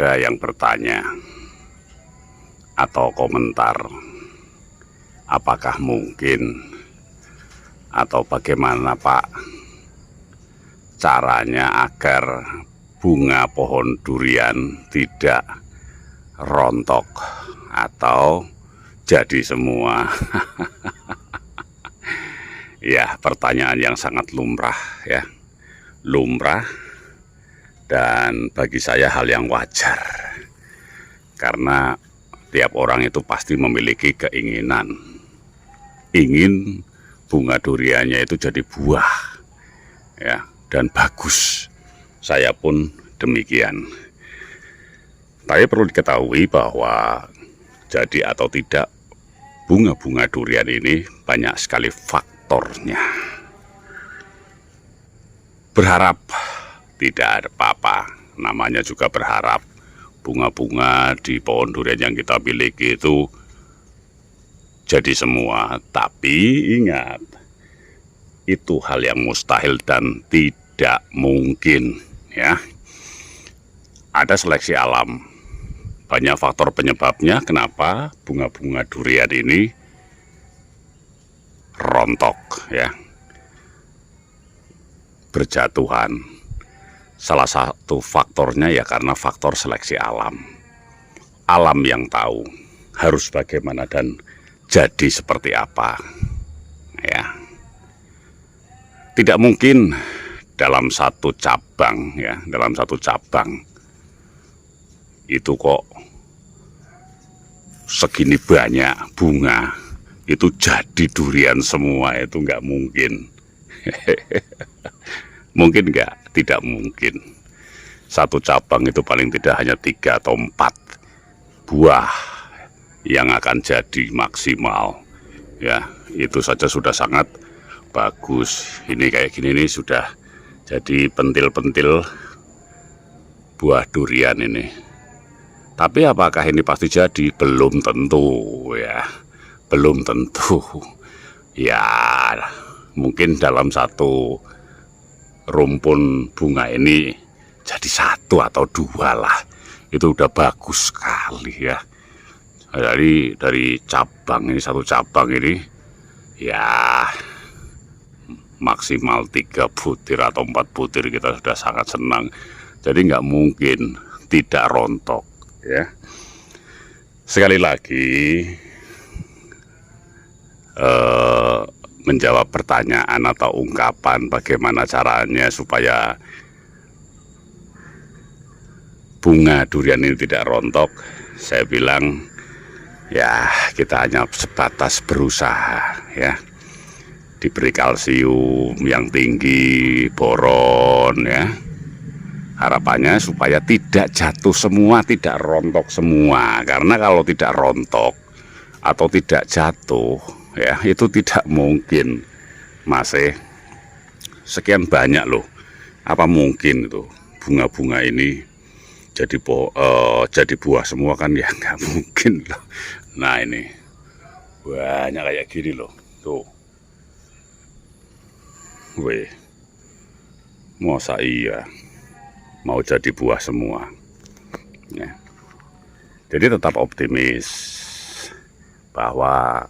ada yang bertanya atau komentar, apakah mungkin atau bagaimana Pak caranya agar bunga pohon durian tidak rontok atau jadi semua? Ya, pertanyaan yang sangat lumrah ya, lumrah, dan bagi saya hal yang wajar, karena tiap orang itu pasti memiliki keinginan, ingin bunga duriannya itu jadi buah ya, dan bagus. Saya pun demikian. Tapi perlu diketahui bahwa jadi atau tidak bunga-bunga durian ini banyak sekali faktornya. Berharap tidak ada apa-apa, namanya juga berharap. Bunga-bunga di pohon durian yang kita miliki itu jadi semua. Tapi ingat, itu hal yang mustahil dan tidak mungkin ya. Ada seleksi alam, banyak faktor penyebabnya kenapa bunga-bunga durian ini rontok ya, berjatuhan. Salah satu faktornya ya karena faktor seleksi alam. Alam yang tahu harus bagaimana dan jadi seperti apa ya. Tidak mungkin dalam satu cabang ya, dalam satu cabang itu kok segini banyak bunga itu jadi durian semua, itu nggak mungkin. Mungkin nggak? Tidak mungkin. Satu cabang itu paling tidak hanya 3 atau 4 buah yang akan jadi maksimal ya. Itu saja sudah sangat bagus. Ini kayak gini nih sudah jadi pentil-pentil buah durian ini. Tapi apakah ini pasti jadi? Belum tentu ya, belum tentu ya. Mungkin dalam satu rumpun bunga ini jadi 1 atau 2 lah, itu udah bagus sekali ya. Dari cabang ini, satu cabang ini ya maksimal 3 butir atau 4 butir kita sudah sangat senang. Jadi nggak mungkin tidak rontok ya. Sekali lagi menjawab pertanyaan atau ungkapan bagaimana caranya supaya bunga durian ini tidak rontok, saya bilang ya kita hanya sebatas berusaha ya. Diberi kalsium yang tinggi, boron ya. Harapannya supaya tidak jatuh semua, tidak rontok semua. Karena kalau tidak rontok atau tidak jatuh ya, itu tidak mungkin. Masih sekian banyak loh, apa mungkin itu bunga-bunga ini jadi buah semua kan? Ya nggak mungkin loh. Nah ini banyak kayak gini loh tuh. Weh, masa iya mau jadi buah semua ya. Jadi tetap optimis bahwa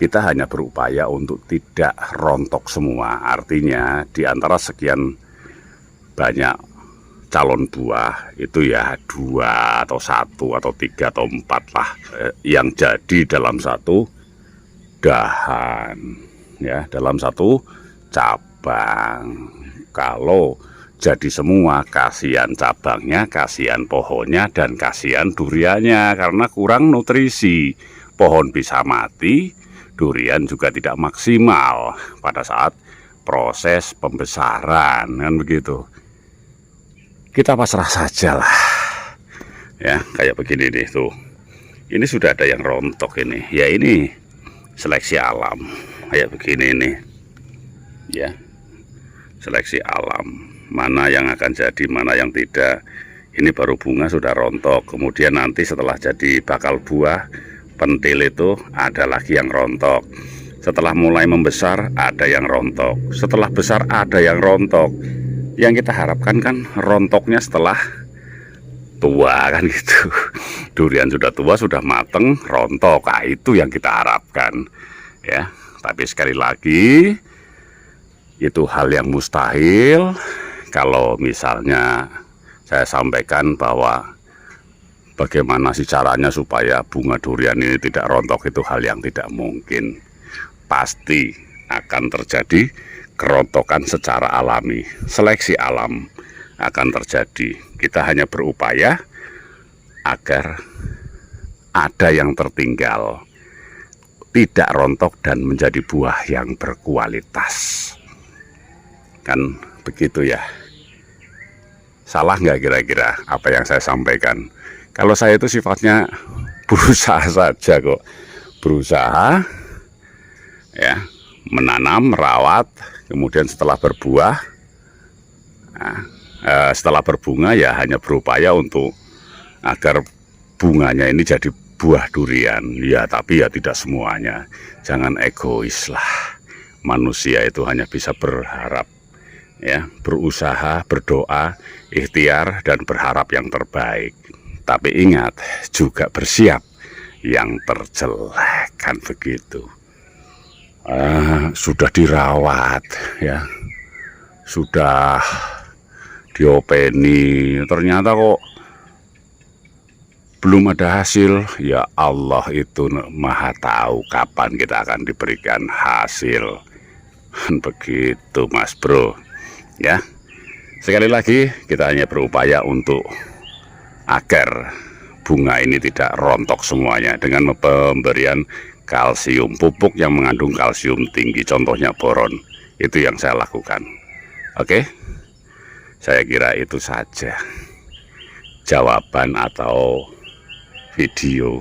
kita hanya berupaya untuk tidak rontok semua. Artinya di antara sekian banyak calon buah itu ya 2 atau 1 atau 3 atau 4 lah yang jadi dalam satu dahan ya, dalam satu cabang. Kalau jadi semua, kasihan cabangnya, kasihan pohonnya, dan kasihan duriannya karena kurang nutrisi. Pohon bisa mati, durian juga tidak maksimal pada saat proses pembesaran, kan begitu. Kita pasrah saja lah ya, kayak begini nih tuh. Ini sudah ada yang rontok ini ya, ini seleksi alam kayak begini nih ya. Seleksi alam, mana yang akan jadi, mana yang tidak. Ini baru bunga sudah rontok, kemudian nanti setelah jadi bakal buah pentil itu ada lagi yang rontok. Setelah mulai membesar ada yang rontok, setelah besar ada yang rontok. Yang kita harapkan kan rontoknya setelah tua kan gitu. Durian sudah tua, sudah mateng, rontok. Nah, itu yang kita harapkan ya. Tapi sekali lagi itu hal yang mustahil. Kalau misalnya saya sampaikan bahwa bagaimana sih caranya supaya bunga durian ini tidak rontok, itu hal yang tidak mungkin. Pasti akan terjadi kerontokan secara alami, seleksi alam akan terjadi. Kita hanya berupaya agar ada yang tertinggal, tidak rontok dan menjadi buah yang berkualitas. Kan begitu ya. Salah nggak kira-kira apa yang saya sampaikan? Kalau saya itu sifatnya berusaha saja kok. Berusaha ya, menanam, merawat, kemudian setelah berbuah, setelah berbunga ya hanya berupaya untuk agar bunganya ini jadi buah durian. Ya tapi ya tidak semuanya. Jangan egois lah. Manusia itu hanya bisa berharap ya, berusaha, berdoa, ikhtiar dan berharap yang terbaik. Tapi ingat juga bersiap yang terjelek, kan begitu. Sudah dirawat ya, sudah diopeni, ternyata kok belum ada hasil. Ya Allah itu maha tahu kapan kita akan diberikan hasil. Begitu Mas Bro ya. Sekali lagi kita hanya berupaya untuk agar bunga ini tidak rontok semuanya dengan pemberian kalsium, pupuk yang mengandung kalsium tinggi, contohnya boron. Itu yang saya lakukan. Oke, saya kira itu saja jawaban atau video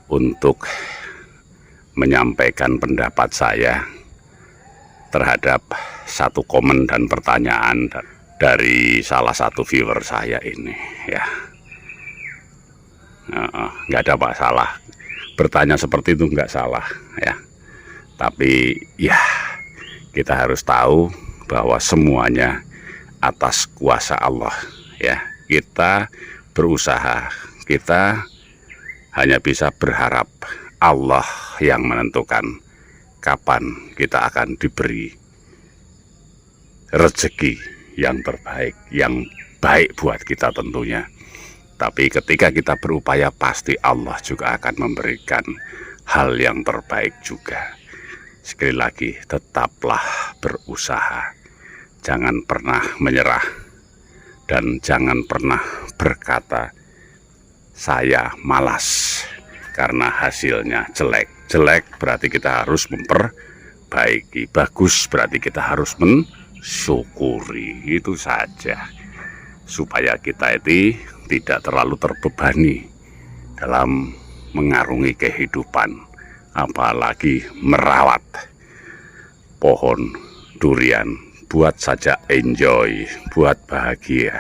untuk menyampaikan pendapat saya terhadap satu komen dan pertanyaan dari salah satu viewer saya ini ya. Nggak ada masalah, bertanya seperti itu nggak salah ya. Tapi ya kita harus tahu bahwa semuanya atas kuasa Allah ya. Kita berusaha, kita hanya bisa berharap Allah yang menentukan kapan kita akan diberi rezeki yang terbaik, yang baik buat kita tentunya. Tapi ketika kita berupaya, pasti Allah juga akan memberikan hal yang terbaik juga. Sekali lagi, tetaplah berusaha. Jangan pernah menyerah. Dan jangan pernah berkata, saya malas karena hasilnya jelek. Jelek berarti kita harus memperbaiki. Bagus berarti kita harus mensyukuri. Itu saja. Supaya kita itu tidak terlalu terbebani dalam mengarungi kehidupan, apalagi merawat pohon durian. Buat saja enjoy, buat bahagia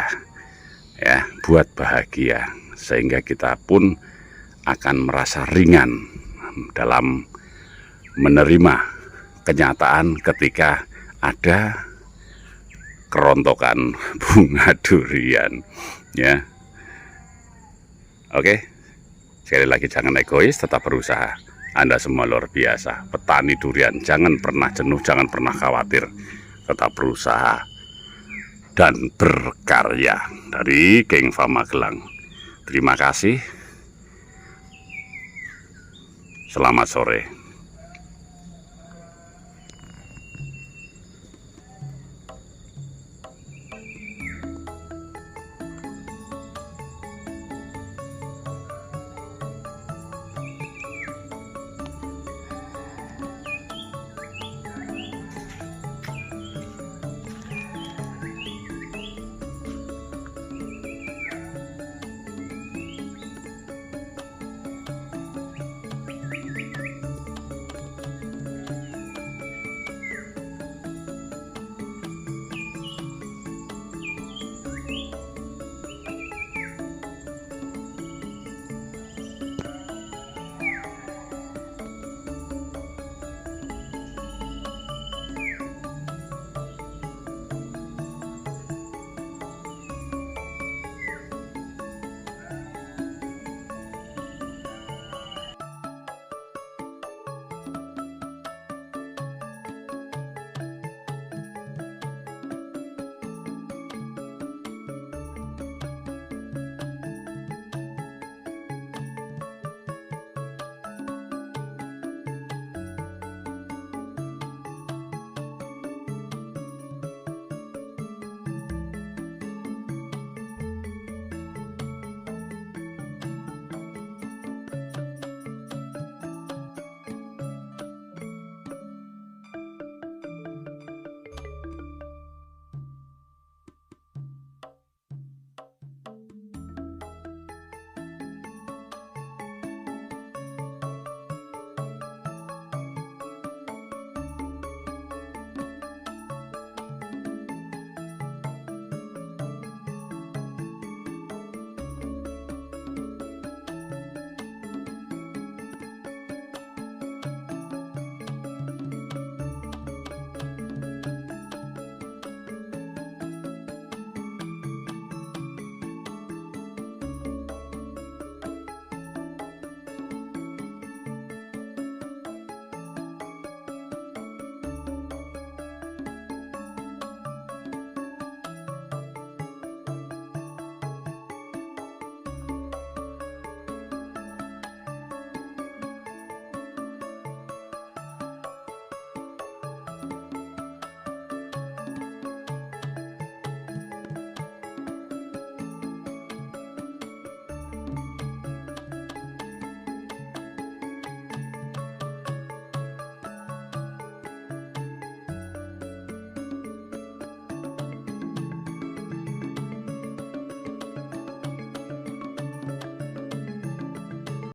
ya, buat bahagia, sehingga kita pun akan merasa ringan dalam menerima kenyataan ketika ada kerontokan bunga durian ya. Oke, sekali lagi jangan egois, tetap berusaha. Anda semua luar biasa, petani durian. Jangan pernah jenuh, jangan pernah khawatir, tetap berusaha dan berkarya. Dari Geng Fa Magelang, terima kasih. Selamat sore.